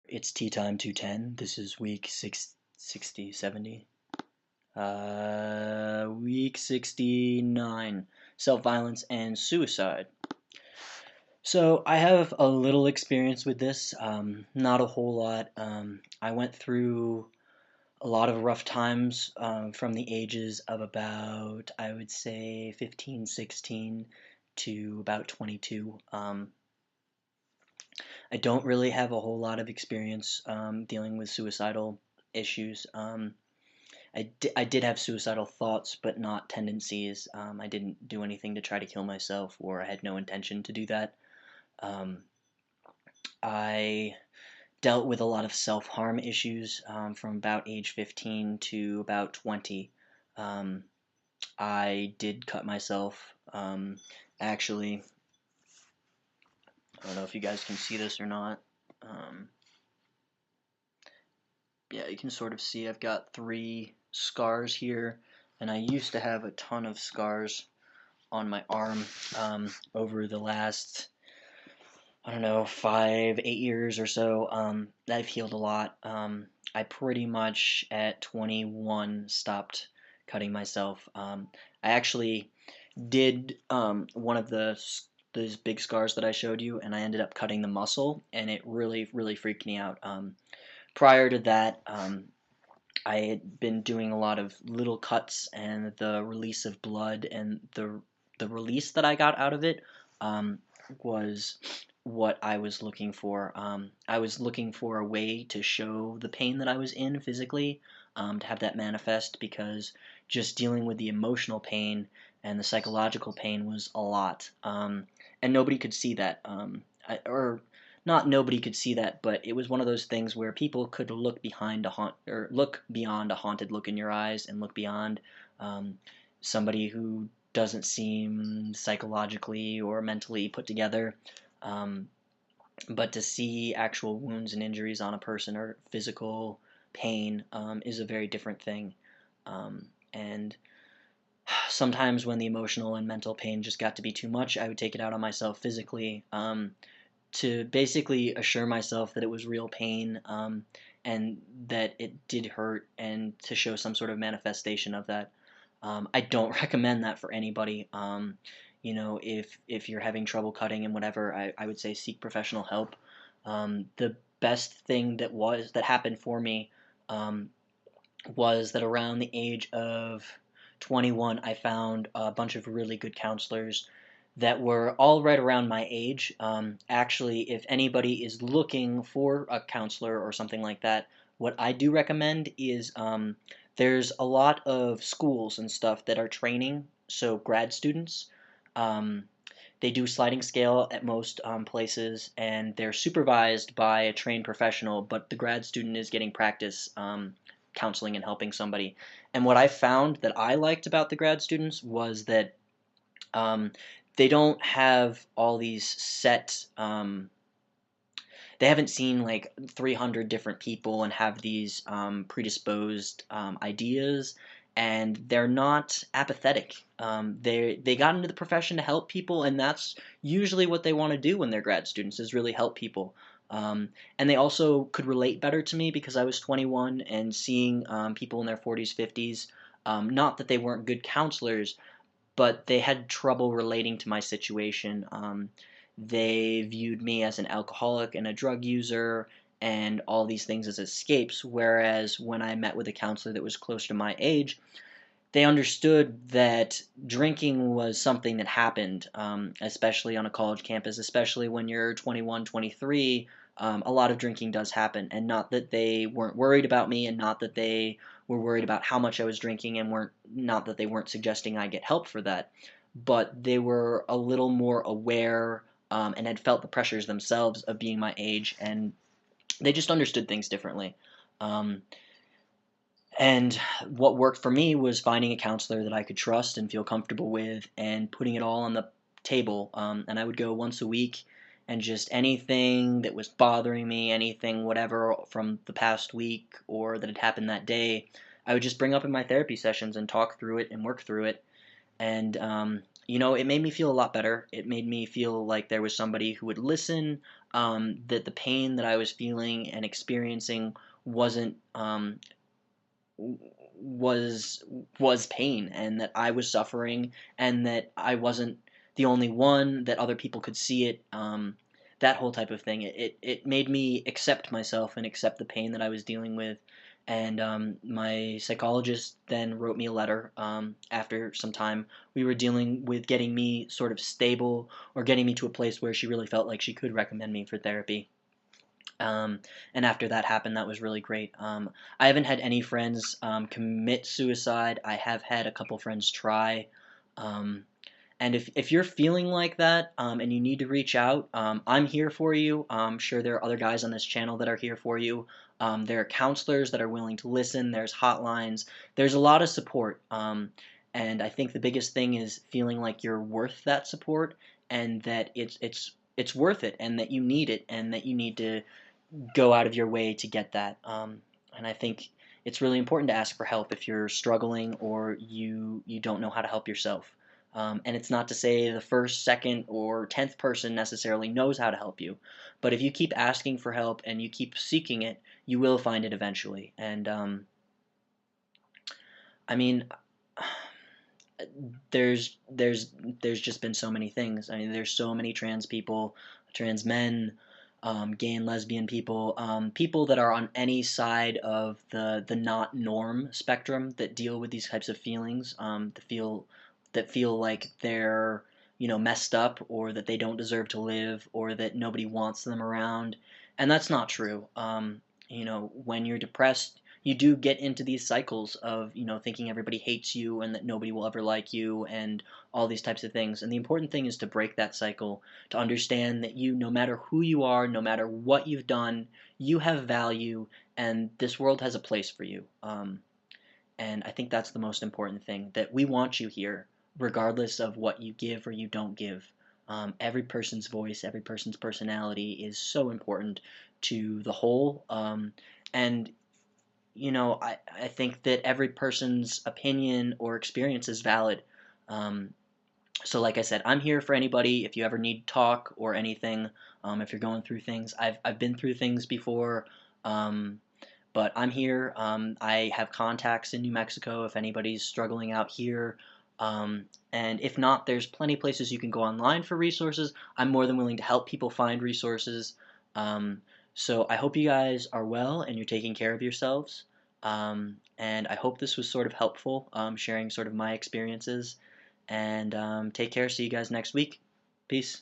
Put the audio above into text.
It's tea time 210. This is week 60, 70. Week 69. Self-violence and suicide. So I have a little experience with this, not a whole lot. I went through a lot of rough times from the ages of about, I would say, 15, 16 to about 22. I don't really have a whole lot of experience dealing with suicidal issues. I did have suicidal thoughts, but not tendencies. I didn't do anything to try to kill myself, or I had no intention to do that. Um, I dealt with a lot of self-harm issues from about age 15 to about 20. Um, I did cut myself. Actually, I don't know if you guys can see this or not. Um, yeah, you can sort of see I've got 3 scars here, and I used to have a ton of scars on my arm over the last, I don't know, 5, 8 years or so. I've healed a lot. I pretty much at 21 stopped cutting myself. I actually did one of those big scars that I showed you, and I ended up cutting the muscle, and it really, really freaked me out. Prior to that, I had been doing a lot of little cuts, and the release of blood and the release that I got out of it was what I was looking for. I was looking for a way to show the pain that I was in physically, to have that manifest, because just dealing with the emotional pain and the psychological pain was a lot, and nobody could see that. Or not nobody could see that, but it was one of those things where people could look behind or look beyond a haunted look in your eyes, and look beyond um, somebody who doesn't seem psychologically or mentally put together. Um, but to see actual wounds and injuries on a person, or physical pain, is a very different thing. And sometimes when the emotional and mental pain just got to be too much, I would take it out on myself physically. To basically assure myself that it was real pain, and that it did hurt, and to show some sort of manifestation of that. I don't recommend that for anybody. If you're having trouble cutting and whatever, I would say seek professional help. The best thing that happened for me um, was that around the age of 21, I found a bunch of really good counselors that were all right around my age. Actually, if anybody is looking for a counselor or something like that, what I do recommend is there's a lot of schools and stuff that are training, so grad students. Um, they do sliding scale at most places, and they're supervised by a trained professional, but the grad student is getting practice counseling and helping somebody. And what I found that I liked about the grad students was that um, they don't have all these set. They haven't seen like 300 different people and have these predisposed ideas, and they're not apathetic. They got into the profession to help people, and that's usually what they want to do when they're grad students, is really help people. And they also could relate better to me because I was 21, and seeing people in their 40s, 50s. Not that they weren't good counselors, but they had trouble relating to my situation. They viewed me as an alcoholic and a drug user and all these things as escapes, whereas when I met with a counselor that was close to my age, they understood that drinking was something that happened, especially on a college campus, especially when you're 21, 23. A lot of drinking does happen, and not that they weren't worried about me, and not that they were worried about how much I was drinking, and weren't not that they weren't suggesting I get help for that, but they were a little more aware, and had felt the pressures themselves of being my age, and they just understood things differently. Um, and what worked for me was finding a counselor that I could trust and feel comfortable with, and putting it all on the table. And I would go once a week, and just anything that was bothering me, anything, whatever, from the past week or that had happened that day, I would just bring up in my therapy sessions and talk through it and work through it. And it made me feel a lot better. It made me feel like there was somebody who would listen, that the pain that I was feeling and experiencing wasn't was pain, and that I was suffering, and that I wasn't the only one, that other people could see it. That whole type of thing. It made me accept myself and accept the pain that I was dealing with. And my psychologist then wrote me a letter after some time. We were dealing with getting me sort of stable, or getting me to a place where she really felt like she could recommend me for therapy. Um, and after that happened, that was really great. I haven't had any friends commit suicide. I have had a couple friends try. Um, and if you're feeling like that and you need to reach out, I'm here for you. I'm sure there are other guys on this channel that are here for you. There are counselors that are willing to listen. There's hotlines. There's a lot of support. And I think the biggest thing is feeling like you're worth that support, and that it's worth it, and that you need it, and that you need to go out of your way to get that. And I think it's really important to ask for help if you're struggling, or you don't know how to help yourself. And it's not to say the first, second, or 10th person necessarily knows how to help you, but if you keep asking for help and you keep seeking it, you will find it eventually. And I mean, there's just been so many things. I mean, there's so many trans people, trans men, gay and lesbian people, people that are on any side of the not norm spectrum, that deal with these types of feelings, that feel like they're, messed up, or that they don't deserve to live, or that nobody wants them around. And that's not true. When you're depressed, you do get into these cycles of, thinking everybody hates you, and that nobody will ever like you, and all these types of things. And the important thing is to break that cycle, to understand that no matter who you are, no matter what you've done, you have value, and this world has a place for you. And I think that's the most important thing, that we want you here, regardless of what you give or you don't give. Every person's voice, every person's personality is so important to the whole. And I think that every person's opinion or experience is valid. Um, so, like I said, I'm here for anybody. If you ever need talk or anything, if you're going through things, I've been through things before, um, but I'm here. I have contacts in New Mexico if anybody's struggling out here. And if not, there's plenty of places you can go online for resources. I'm more than willing to help people find resources. Um, so I hope you guys are well and you're taking care of yourselves. And I hope this was sort of helpful, sharing sort of my experiences. And take care. See you guys next week. Peace.